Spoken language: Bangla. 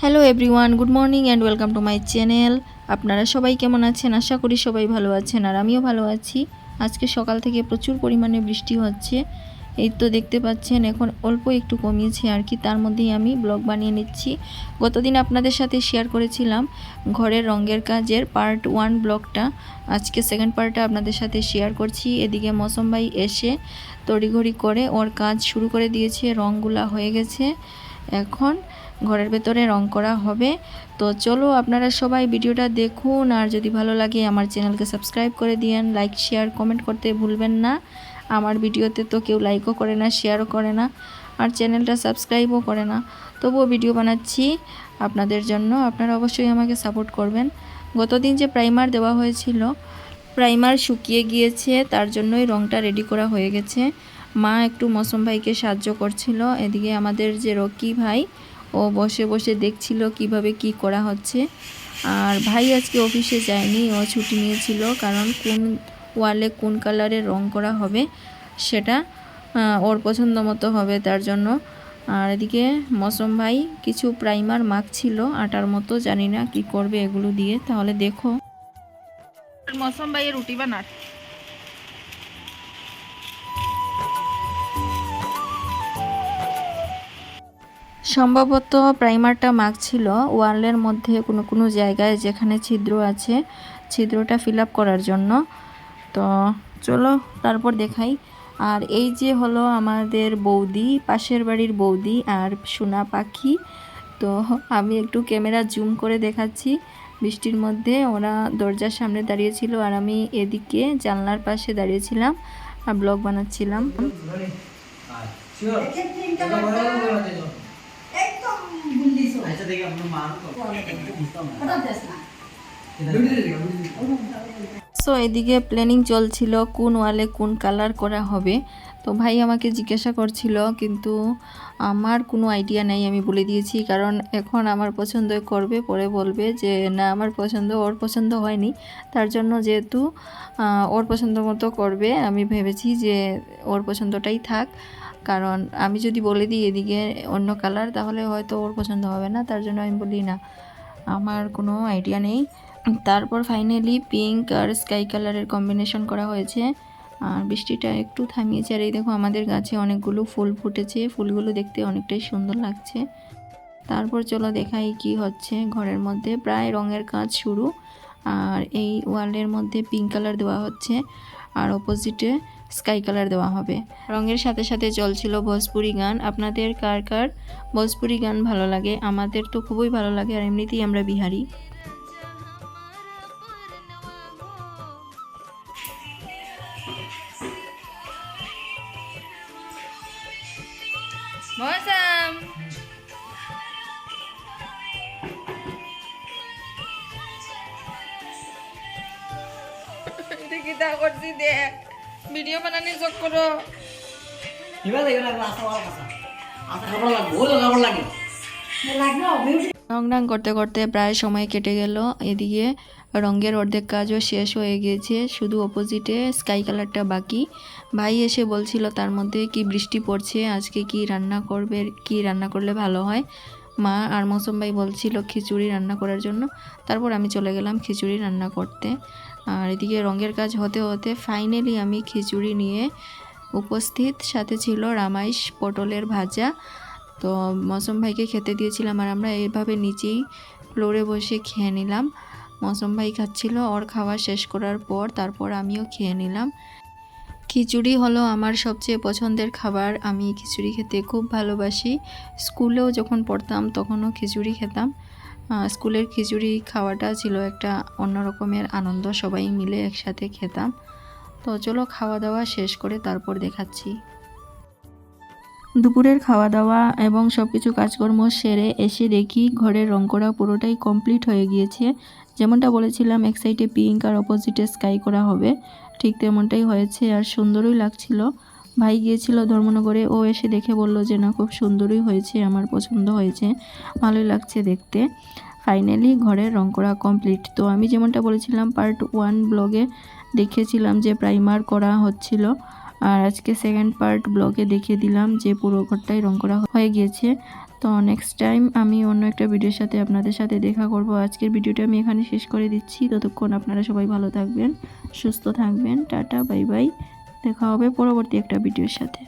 Hello everyone, good morning and welcome to my channel. আপনারা সবাই কেমন আছেন? আশা করি সবাই ভালো আছেন, আর আমিও ভালো আছি। আজকে সকাল থেকে প্রচুর পরিমাণে বৃষ্টি হচ্ছে। এই তো দেখতে পাচ্ছেন, এখন অল্প একটু কমিয়েছে আর কি, তার মধ্যেই আমি ব্লগ বানিয়ে নিচ্ছি। গতদিন আপনাদের সাথে শেয়ার করেছিলাম ঘরের রঙের কাজের পার্ট 1 ব্লগটা। আজকে সেকেন্ড পার্টটা আপনাদের সাথে শেয়ার করছি। এদিকে মৌসুম ভাই এসে তড়িঘড়ি করে ওর কাজ শুরু করে দিয়েছে, রঙগুলা হয়ে গেছে। এখন ঘরের ভেতরে রং করা হবে। তো চলো আপনারা সবাই ভিডিওটা দেখুন, আর যদি ভালো লাগে আমার চ্যানেলকে সাবস্ক্রাইব করে দিয়েন, লাইক শেয়ার কমেন্ট করতে ভুলবেন না। আমার ভিডিওতে তো কেউ লাইকও করে না, শেয়ারও করে না, আর চ্যানেলটা সাবস্ক্রাইবও করে না। তবুও ভিডিও বানাচ্ছি আপনাদের জন্য, আপনারা অবশ্যই আমাকে সাপোর্ট করবেন। গতদিন যে প্রাইমার দেওয়া হয়েছিল, প্রাইমার শুকিয়ে গিয়েছে, তার জন্যই রংটা রেডি করা হয়ে গেছে। মা একটু মৌসুম ভাইকে সাহায্য করছিল। এদিকে আমাদের যে রকি ভাই, ও বসে বসে দেখছিল কিভাবে কি করা হচ্ছে। আর ভাই আজকে অফিসে যায়নি, ও ছুটি নিয়েছিল, কারণ কোন ওয়ালে কোন কালারের রং করা হবে সেটা ওর পছন্দ মতো হবে, তার জন্য। আর এদিকে মৌসুম ভাই কিছু প্রাইমার মাখছিল আটার মতো, জানি না কি করবে এগুলো দিয়ে। তাহলে দেখো মৌসুম ভাইয়ের রুটি বানার। সম্ভবত প্রাইমারটা মাখছিল ওয়ালের মধ্যে কোনো কোনো জায়গায় যেখানে ছিদ্র আছে, ছিদ্রটা ফিল আপ করার জন্য। তো চলো তারপর দেখাই। আর এই যে হলো আমাদের বৌদি, পাশের বাড়ির বৌদি আর সোনা পাখি। তো আমি একটু ক্যামেরা জুম করে দেখাচ্ছি। বৃষ্টির মধ্যে ওরা দরজার সামনে দাঁড়িয়েছিল, আর আমি এদিকে জানলার পাশে দাঁড়িয়েছিলাম আর ব্লগ বানাচ্ছিলাম। সো এদিকে প্ল্যানিং চলছিল কোন ওয়ালে কোন কালার করা হবে। তো ভাই আমাকে জিজ্ঞাসা করছিল, কিন্তু আমার কোনো আইডিয়া নেই, আমি বলে দিয়েছি। কারণ এখন আমার পছন্দ করবে, পরে বলবে যে না আমার পছন্দ, ওর পছন্দ হয়নি। তার জন্য যেহেতু ওর পছন্দ মতো করবে, আমি ভেবেছি যে ওর পছন্দটাই থাক। কারণ আমি যদি বলে দিই এদিকে অন্য কালার, তাহলে হয়তো ওর পছন্দ হবে না। তার জন্য আমি বলি না, আমার কোনো আইডিয়া নেই। তারপর ফাইনালি পিঙ্ক আর স্কাই কালারের কম্বিনেশন করা হয়েছে। আর বৃষ্টিটা একটু থামিয়েছে। আর এই দেখো আমাদের গাছে অনেকগুলো ফুল ফুটেছে, ফুলগুলো দেখতে অনেকটাই সুন্দর লাগছে। তারপর চলো দেখাই কি হচ্ছে। ঘরের মধ্যে প্রায় রঙের কাজ শুরু। আর এই ওয়ালের মধ্যে পিঙ্ক কালার দেওয়া হচ্ছে, আর অপোজিটে স্কাই কালার দেওয়া হবে। রঙের সাথে সাথে চলছিল ভোজপুরি গান। আপনাদের কার কার ভোজপুরি গান ভালো লাগে? আমাদের তো খুবই ভালো লাগে, আর এমনিতেই আমরা বিহারি। মৌসুম কিতা করছি দেখ, ভিডিও বানানি যোগ করো। রং করতে করতে প্রায় সময় কেটে গেল। এদিকে রঙের অর্ধেক কাজও শেষ হয়ে গিয়েছে, শুধু অপোজিটে স্কাই কালারটা বাকি। ভাই এসে বলছিল তার মধ্যে কি বৃষ্টি পড়ছে, আজকে কি রান্না করবে, কি রান্না করলে ভালো হয়। মা আর মৌসুম ভাই বলছিল খিচুড়ি রান্না করার জন্য। তারপর আমি চলে গেলাম খিচুড়ি রান্না করতে। আর এদিকে রঙের কাজ হতে হতে ফাইনালি আমি খিচুড়ি নিয়ে উপস্থিত। সাথে ছিল রামাইশ পটলের ভাজা। তো মৌসুম ভাইকে খেতে দিয়েছিলাম, আর আমরা এইভাবে নিচেই ফ্লোরে বসে খেয়ে নিলাম। মৌসুম ভাই খাচ্ছিল, ওর খাওয়া শেষ করার পর তারপর আমিও খেয়ে নিলাম। খিচুড়ি হলো আমার সবচেয়ে পছন্দের খাবার। আমি খিচুড়ি খেতে খুব ভালোবাসি। স্কুলেও যখন পড়তাম তখনও খিচুড়ি খেতাম। স্কুলের খিচুড়ি খাওয়াটা ছিল একটা অন্য রকমের আনন্দ, সবাই মিলে একসাথে খেতাম। তো চলো খাওয়া দাওয়া শেষ করে তারপর দেখাচ্ছি। দুপুরের খাওয়া দাওয়া এবং সব কিছু কাজকর্ম সেরে এসে দেখি ঘরের রং করা পুরোটাই কমপ্লিট হয়ে গিয়েছে। যেমনটা বলেছিলাম এক সাইডে পিঙ্ক আর অপোজিটে স্কাই করা হবে, ঠিক তেমনটাই হয়েছে, আর সুন্দরই লাগছিল। ভাই গিয়েছিল ধর্মনগরে, ও এসে দেখে বলল যে না খুব সুন্দরই হয়েছে, আমার পছন্দ হয়েছে, ভালোই লাগছে দেখতে। ফাইনালি ঘরের রং করা কমপ্লিট। তো আমি যেমনটা বলেছিলাম পার্ট 1 ব্লগে দেখিয়েছিলাম যে প্রাইমার করা হচ্ছিল, আর আজকে সেকেন্ড পার্ট ব্লগে দেখিয়ে দিলাম যে পুরো ঘরটাই রং করা হয়ে গিয়েছে। তো নেক্সট টাইম আমি অন্য একটা ভিডিওর সাথে আপনাদের সাথে দেখা করব। আজকের ভিডিওটা আমি এখানে শেষ করে দিচ্ছি। ততক্ষণ আপনারা সবাই ভালো থাকবেন, সুস্থ থাকবেন। Tata, bye bye. দেখা হবে পরবর্তী একটা ভিডিওর সাথে।